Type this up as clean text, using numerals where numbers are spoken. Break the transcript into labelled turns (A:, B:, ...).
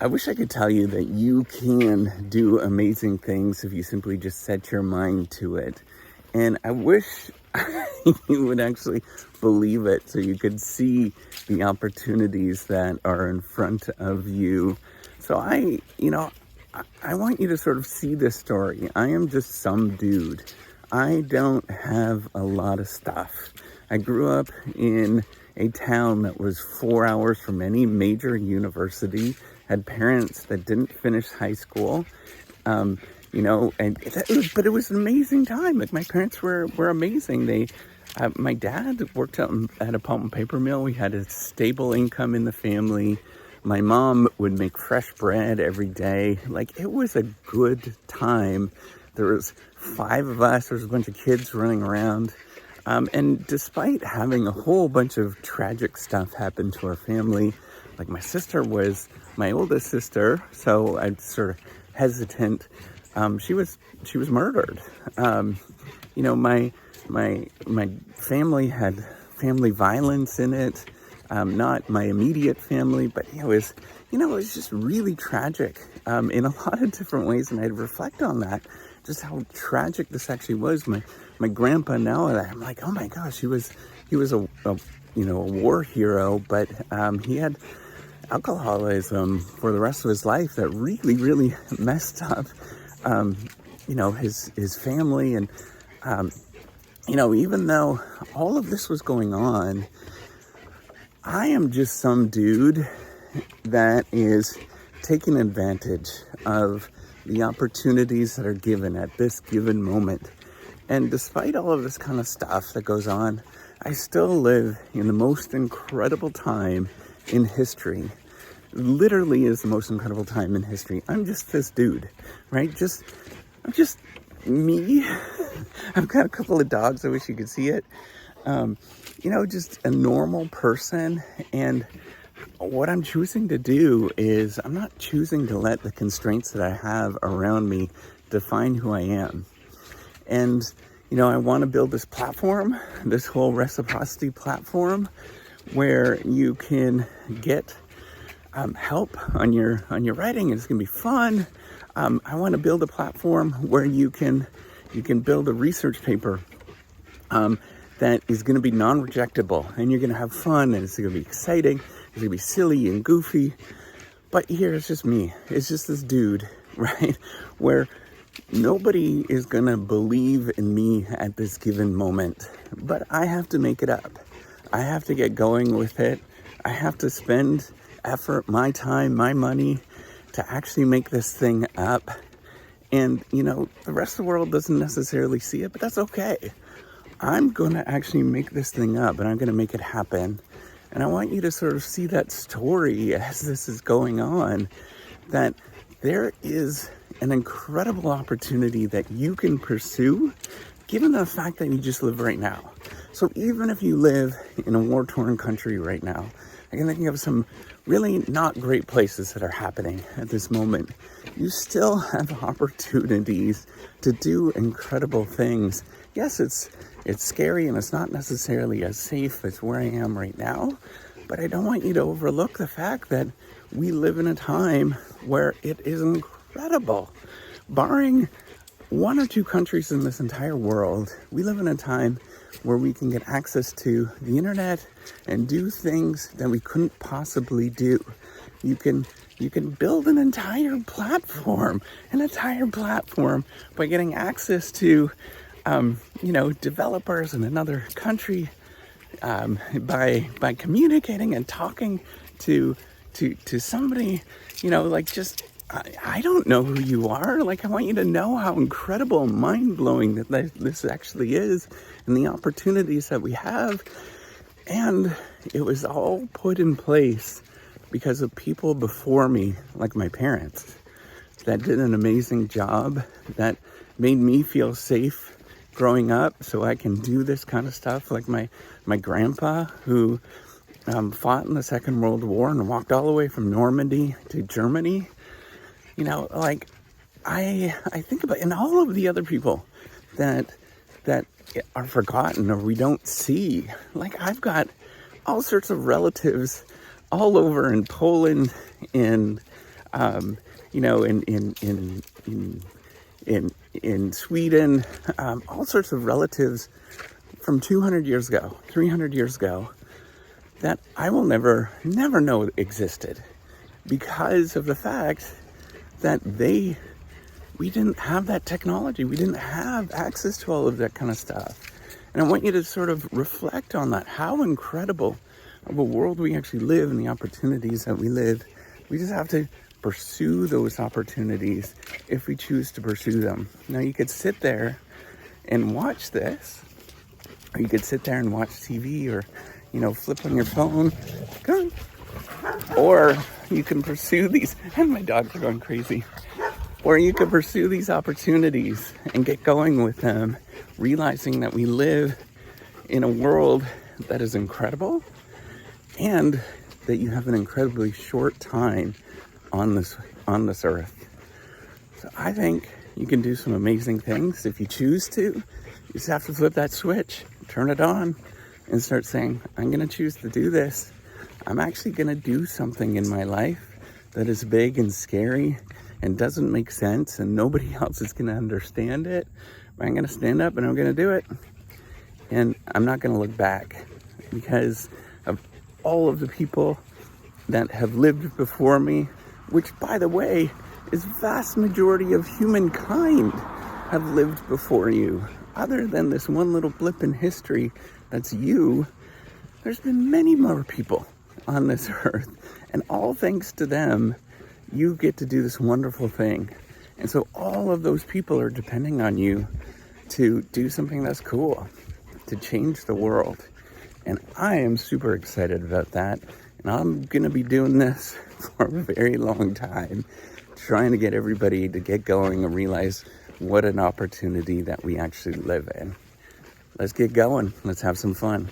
A: I wish I could tell you that you can do amazing things if you simply just set your mind to it. And I wish you would actually believe it so you could see the opportunities that are in front of you. So I want you to sort of see this story. I am just some dude. I don't have a lot of stuff. I grew up in a town that was 4 hours from any major university, had parents that didn't finish high school, but it was an amazing time. Like, my parents were amazing. My dad worked at a pulp and paper mill. We had a stable income in the family. My mom would make fresh bread every day. Like, it was a good time. There was 5 of us. There was a bunch of kids running around. And despite having a whole bunch of tragic stuff happen to our family, like, my sister was my oldest sister, so I'm sort of hesitant. She was murdered. My family had family violence in it. Not my immediate family, but it was just really tragic in a lot of different ways, and I'd reflect on that, just how tragic this actually was. My grandpa, now I'm like, oh my gosh, he was a war hero, but he had alcoholism for the rest of his life that really, really messed up his family. And even though all of this was going on, I am just some dude that is taking advantage of the opportunities that are given at this given moment. And despite all of this kind of stuff that goes on, I still live in the most incredible time in history. Literally is the most incredible time in history. I'm just this dude, right? I'm just me. I've got a couple of dogs. I wish you could see it. Just a normal person. And what I'm choosing to do is I'm not choosing to let the constraints that I have around me define who I am. And, I want to build this platform, this whole reciprocity platform, where you can get help on your writing. It's going to be fun. I want to build a platform where you can build a research paper that is going to be non-rejectable, and you're going to have fun, and it's going to be exciting. It's going to be silly and goofy. But here, it's just me. It's just this dude, right? Where nobody is going to believe in me at this given moment, but I have to make it up. I have to get going with it. I have to spend effort, my time, my money to actually make this thing up. And, the rest of the world doesn't necessarily see it, but that's okay. I'm going to actually make this thing up, and I'm going to make it happen. And I want you to sort of see that story as this is going on, that there is an incredible opportunity that you can pursue, given the fact that you just live right now. So even if you live in a war-torn country right now, I can think of some really not great places that are happening at this moment, you still have opportunities to do incredible things. Yes, it's scary, and it's not necessarily as safe as where I am right now, but I don't want you to overlook the fact that we live in a time where it is incredible. Barring 1 or 2 countries in this entire world, we live in a time where we can get access to the internet and do things that we couldn't possibly do. You can build an entire platform by getting access to developers in another country, by communicating and talking to somebody, I don't know who you are. Like, I want you to know how incredible and mind-blowing that this actually is, and the opportunities that we have. And it was all put in place because of people before me, like my parents, that did an amazing job, that made me feel safe growing up so I can do this kind of stuff. Like my grandpa, who fought in the Second World War and walked all the way from Normandy to Germany. I think about, and all of the other people that are forgotten or we don't see. Like, I've got all sorts of relatives all over in Poland and You know, in Sweden, all sorts of relatives from 200 years ago, 300 years ago, that I will never know existed because of the fact that we didn't have that technology. We didn't have access to all of that kind of stuff. And I want you to sort of reflect on that, how incredible of a world we actually live and the opportunities that we live. We just have to pursue those opportunities if we choose to pursue them. Now, you could sit there and watch this, or you could sit there and watch TV, or, you know, flip on your phone. Come on. Or you can pursue these, and my dogs are going crazy. Or you could pursue these opportunities and get going with them, realizing that we live in a world that is incredible and that you have an incredibly short time on this earth. So I think you can do some amazing things if you choose to. You just have to flip that switch, turn it on, and start saying, I'm going to choose to do this. I'm actually going to do something in my life that is big and scary and doesn't make sense, and nobody else is going to understand it. But I'm going to stand up and I'm going to do it. And I'm not going to look back, because of all of the people that have lived before me, which, by the way, is vast majority of humankind have lived before you. Other than this one little blip in history that's you, there's been many more people on this earth. And all thanks to them, you get to do this wonderful thing. And so all of those people are depending on you to do something that's cool, to change the world. And I am super excited about that. And I'm going to be doing this for a very long time, trying to get everybody to get going and realize what an opportunity that we actually live in. Let's get going. Let's have some fun.